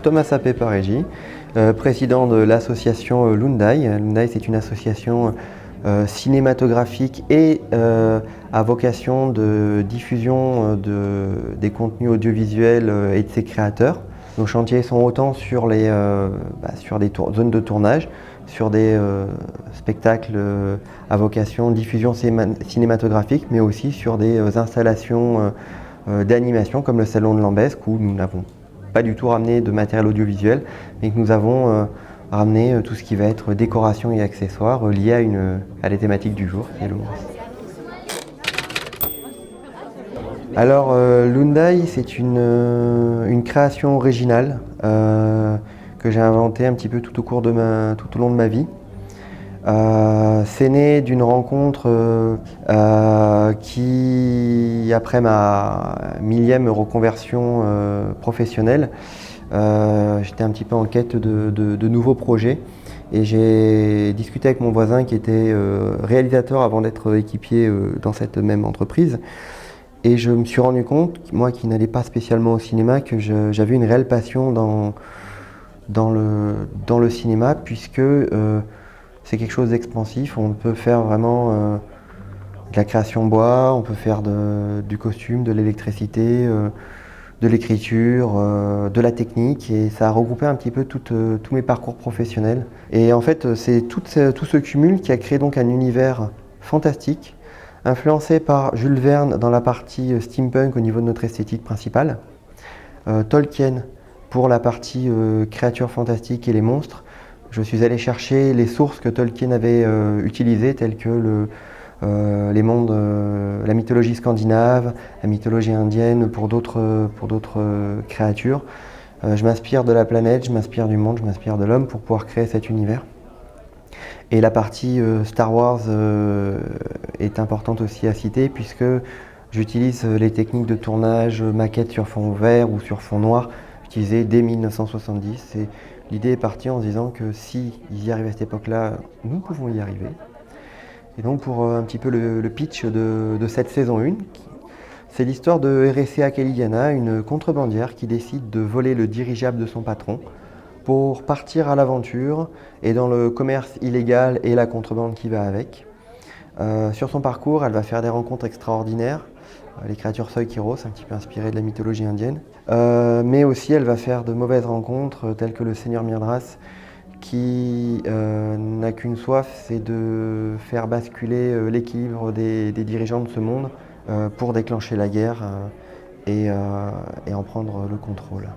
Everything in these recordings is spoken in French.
Thomas Sapé par régie, président de l'association Lundai. Lundai, c'est une association cinématographique et à vocation de diffusion des contenus audiovisuels et de ses créateurs. Nos chantiers sont autant sur des zones de tournage, sur des spectacles à vocation diffusion cinématographique, mais aussi sur des installations d'animation comme le Salon de Lambesc, où nous n'avons pas du tout ramené de matériel audiovisuel, mais que nous avons ramené tout ce qui va être décoration et accessoires liés à les thématiques du jour. Alors Lundai, c'est une création originale que j'ai inventée un petit peu tout au long de ma vie. C'est né d'une rencontre qui, après ma millième reconversion professionnelle, j'étais un petit peu en quête de nouveaux projets et j'ai discuté avec mon voisin qui était réalisateur avant d'être équipier dans cette même entreprise. Et je me suis rendu compte, moi qui n'allais pas spécialement au cinéma, que j'avais une réelle passion dans le cinéma, puisque c'est quelque chose d'expansif. On peut faire vraiment de la création bois, on peut faire du costume, de l'électricité, de l'écriture, de la technique, et ça a regroupé un petit peu tous mes parcours professionnels. Et en fait, c'est tout ce cumul qui a créé donc un univers fantastique, influencé par Jules Verne dans la partie steampunk au niveau de notre esthétique principale, Tolkien pour la partie créatures fantastiques et les monstres. Je suis allé chercher les sources que Tolkien avait utilisées, telles que les mondes, la mythologie scandinave, la mythologie indienne pour d'autres créatures. Je m'inspire de la planète, je m'inspire du monde, je m'inspire de l'homme pour pouvoir créer cet univers. Et la partie Star Wars est importante aussi à citer, puisque j'utilise les techniques de tournage maquettes sur fond vert ou sur fond noir utilisées dès 1970. Et l'idée est partie en se disant que si ils y arrivaient à cette époque-là, nous pouvons y arriver. Et donc pour un petit peu le pitch de cette saison 1, c'est l'histoire de Eresea Kellyana, une contrebandière qui décide de voler le dirigeable de son patron pour partir à l'aventure et dans le commerce illégal et la contrebande qui va avec. Sur son parcours, elle va faire des rencontres extraordinaires, les créatures Soikiros, un petit peu inspirées de la mythologie indienne, mais aussi elle va faire de mauvaises rencontres telles que le seigneur Myrdras, qui n'a qu'une soif, c'est de faire basculer l'équilibre des dirigeants de ce monde pour déclencher la guerre et en prendre le contrôle.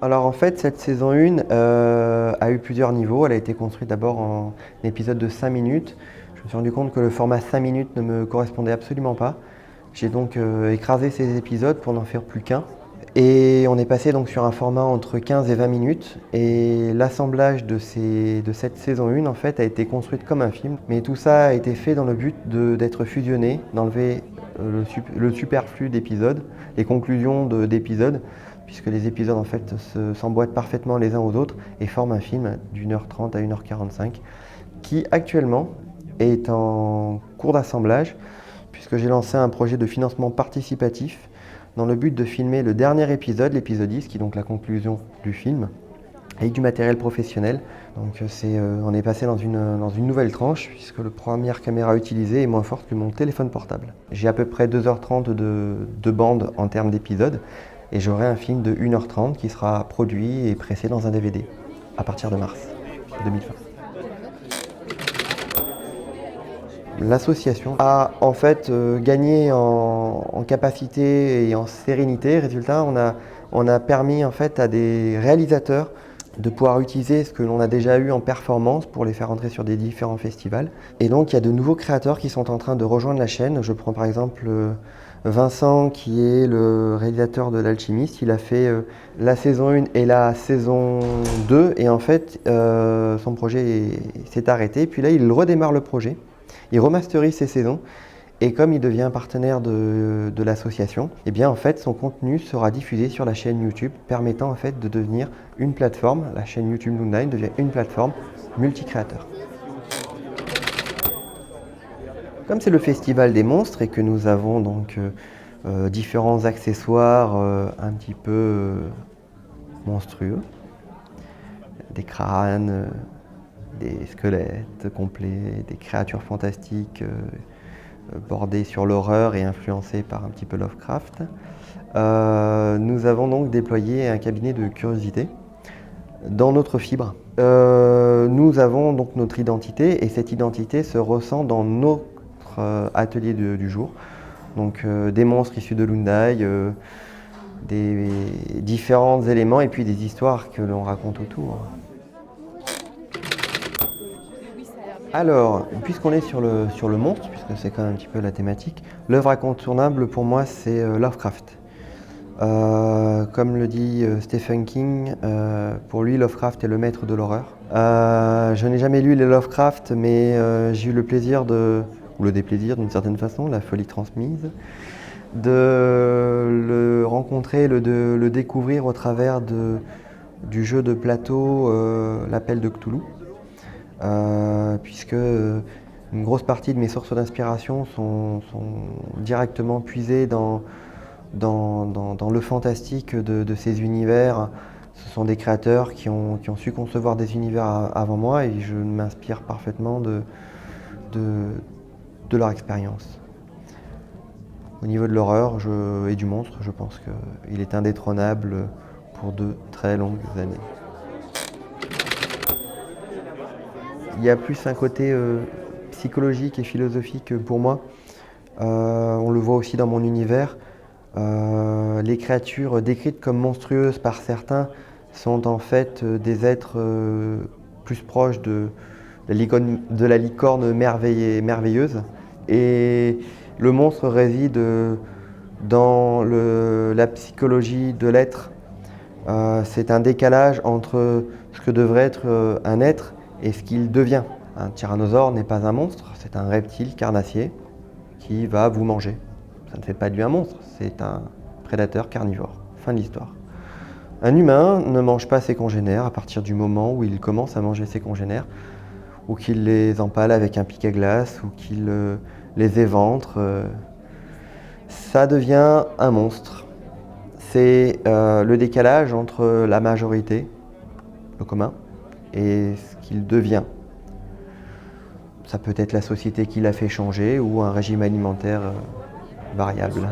Alors en fait, cette saison 1 a eu plusieurs niveaux. Elle a été construite d'abord en épisode de 5 minutes. Je me suis rendu compte que le format 5 minutes ne me correspondait absolument pas. J'ai donc écrasé ces épisodes pour n'en faire plus qu'un. Et on est passé donc sur un format entre 15 et 20 minutes. Et l'assemblage de cette saison 1 en fait, a été construite comme un film. Mais tout ça a été fait dans le but d'être fusionné, d'enlever le superflu d'épisodes, les conclusions d'épisodes, puisque les épisodes en fait s'emboîtent parfaitement les uns aux autres et forment un film d'1h30 à 1h45 qui actuellement est en cours d'assemblage, puisque j'ai lancé un projet de financement participatif dans le but de filmer le dernier épisode, l'épisode 10, qui est donc la conclusion du film, avec du matériel professionnel. Donc on est passé dans une nouvelle tranche, puisque la première caméra utilisée est moins forte que mon téléphone portable. J'ai à peu près 2h30 de bande en termes d'épisodes, et j'aurai un film de 1h30 qui sera produit et pressé dans un DVD à partir de mars 2020. L'association a en fait gagné en capacité et en sérénité. Résultat, on a permis en fait à des réalisateurs de pouvoir utiliser ce que l'on a déjà eu en performance pour les faire entrer sur des différents festivals. Et donc il y a de nouveaux créateurs qui sont en train de rejoindre la chaîne. Je prends par exemple Vincent, qui est le réalisateur de L'Alchimiste. Il a fait la saison 1 et la saison 2, et en fait son projet s'est arrêté. Puis là il redémarre le projet, il remasterise ses saisons Et comme il devient partenaire de l'association, eh bien en fait son contenu sera diffusé sur la chaîne YouTube, permettant en fait de devenir une plateforme. La chaîne YouTube Loon9 devient une plateforme multicréateur. Comme c'est le festival des monstres et que nous avons donc différents accessoires un petit peu monstrueux, des crânes, des squelettes complets, des créatures fantastiques bordées sur l'horreur et influencées par un petit peu Lovecraft. Nous avons donc déployé un cabinet de curiosité dans notre fibre. Nous avons donc notre identité et cette identité se ressent dans notre atelier du jour. Donc des monstres issus de Loon9, des différents éléments et puis des histoires que l'on raconte autour. Alors, puisqu'on est sur le monstre, puisque c'est quand même un petit peu la thématique, l'œuvre incontournable pour moi c'est Lovecraft. Comme le dit Stephen King, pour lui Lovecraft est le maître de l'horreur. Je n'ai jamais lu les Lovecraft, mais j'ai eu le plaisir ou le déplaisir d'une certaine façon, la folie transmise, de le rencontrer, de le découvrir au travers du jeu de plateau L'Appel de Cthulhu. Puisque une grosse partie de mes sources d'inspiration sont directement puisées dans le fantastique de ces univers. Ce sont des créateurs qui ont su concevoir des univers avant moi et je m'inspire parfaitement de leur expérience. Au niveau de l'horreur et du monstre, je pense qu'il est indétrônable pour de très longues années. Il y a plus un côté psychologique et philosophique pour moi. On le voit aussi dans mon univers. Les créatures décrites comme monstrueuses par certains sont en fait des êtres plus proches de la licorne merveilleuse. Et le monstre réside dans la psychologie de l'être. C'est un décalage entre ce que devrait être un être et ce qu'il devient. Un tyrannosaure n'est pas un monstre, c'est un reptile carnassier qui va vous manger. Ça ne fait pas de lui un monstre, c'est un prédateur carnivore. Fin de l'histoire. Un humain ne mange pas ses congénères à partir du moment où il commence à manger ses congénères, ou qu'il les empale avec un pic à glace, ou qu'il les éventre. Ça devient un monstre. C'est le décalage entre la majorité, le commun, et ce qu'il devient. Ça peut être la société qui l'a fait changer ou un régime alimentaire variable.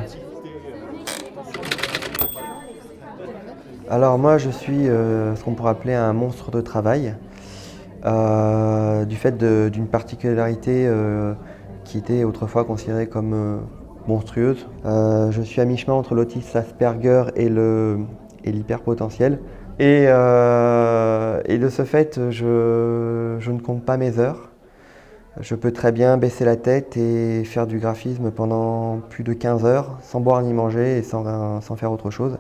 Alors moi je suis ce qu'on pourrait appeler un monstre de travail, du fait d'une particularité qui était autrefois considérée comme monstrueuse. Je suis à mi-chemin entre l'autisme Asperger et l'hyperpotentiel. Et de ce fait, je ne compte pas mes heures. Je peux très bien baisser la tête et faire du graphisme pendant plus de 15 heures, sans boire ni manger et sans faire autre chose.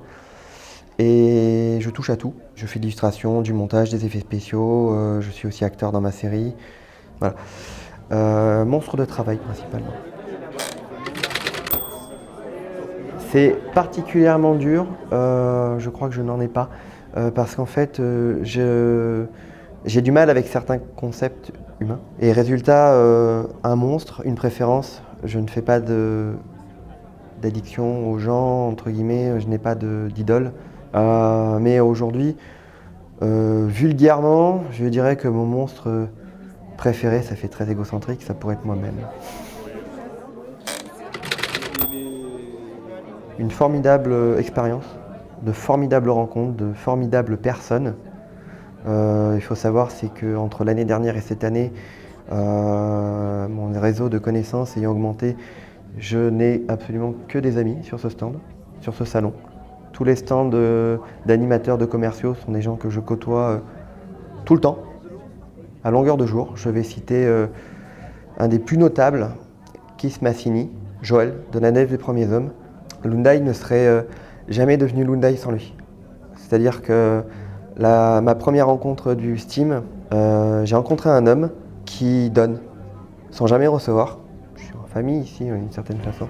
Et je touche à tout. Je fais de l'illustration, du montage, des effets spéciaux, je suis aussi acteur dans ma série. Voilà. Monstre de travail principalement. C'est particulièrement dur, je crois que je n'en ai pas, parce qu'en fait j'ai du mal avec certains concepts humains. Et résultat, un monstre, une préférence, je ne fais pas d'addiction aux gens, entre guillemets, je n'ai pas d'idole. Mais aujourd'hui, vulgairement, je dirais que mon monstre préféré, ça fait très égocentrique, ça pourrait être moi-même. Une formidable expérience, de formidables rencontres, de formidables personnes. Il faut savoir, c'est qu'entre l'année dernière et cette année, mon réseau de connaissances ayant augmenté, je n'ai absolument que des amis sur ce stand, sur ce salon. Tous les stands d'animateurs, de commerciaux sont des gens que je côtoie tout le temps, à longueur de jour. Je vais citer un des plus notables, Keith Massini, Joël, de la Nef des Premiers Hommes. Loon9 ne serait jamais devenu Loon9 sans lui. C'est-à-dire que ma première rencontre du Steam, j'ai rencontré un homme qui donne sans jamais recevoir. Je suis famille ici, d'une certaine façon.